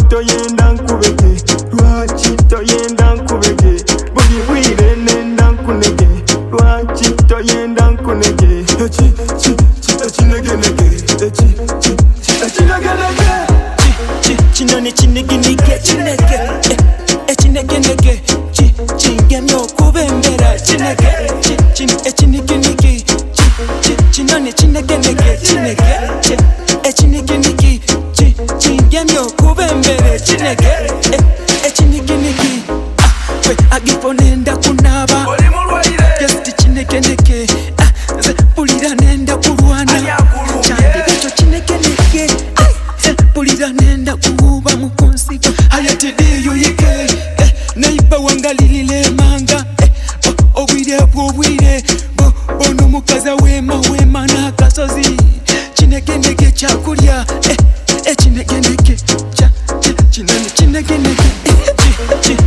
toyenda nkubege lwaki toyenda nkubege buli bwire nenda nkunege lwaki toyenda nkunege ekinegenege kinone kiniginige kinege ekinegenege kingemye okubembera kinege ekiniginigi kinone kinegenege kinege ekiniginigi kingemye okubembera kinege ekiniginigi we agifo nenda kunaba just kinegenege pulira nenda kulwana cyane beto kinegenege pulira nenda kuba mukunsigo ayatediyo yike naiba wangalilile manga obwire bwobwire bono mukaza wema n'akasozi kinegenege kyakulya ekinegenege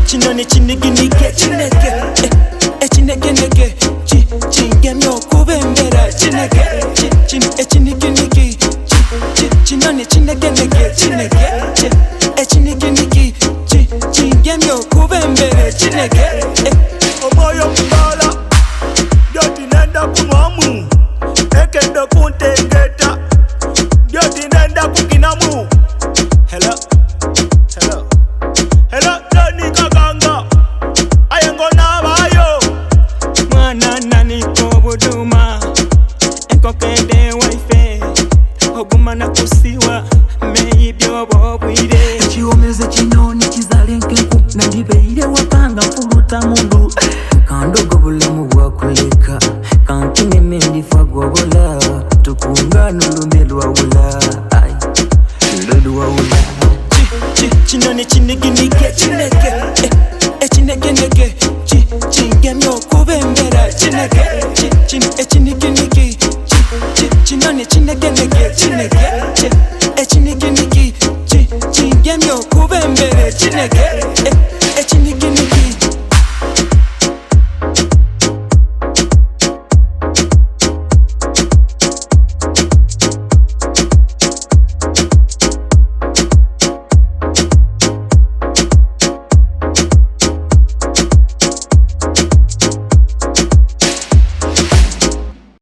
kinone kiniginige kinege ekinegenege kingemye okubembera kinege ekiniginigi kinone kinegenege kinege ekiniginigi kingemye okubembera kinege omwoyo mubala byoti nenda kunwamu ekendo kuntegeta byoti nenda kukinamu hello nani kaganga ayengo nabayo mwana nani kobuduma enkokende waife oguma nakusiwa meibyo bobwire ekiwomeze kinoni kizale nkenku nandibeire wakanga mfuluta mundu kandogo bulemu bwakuleka kankineme ndifa gwobola tukungana ulume lwawula lwawula kinone kiniginige kinege ekinegenege kingemye okubembera kinege ekiniginigi kinone kinegenege kinege ekiniginigi kingemye okubembera kinege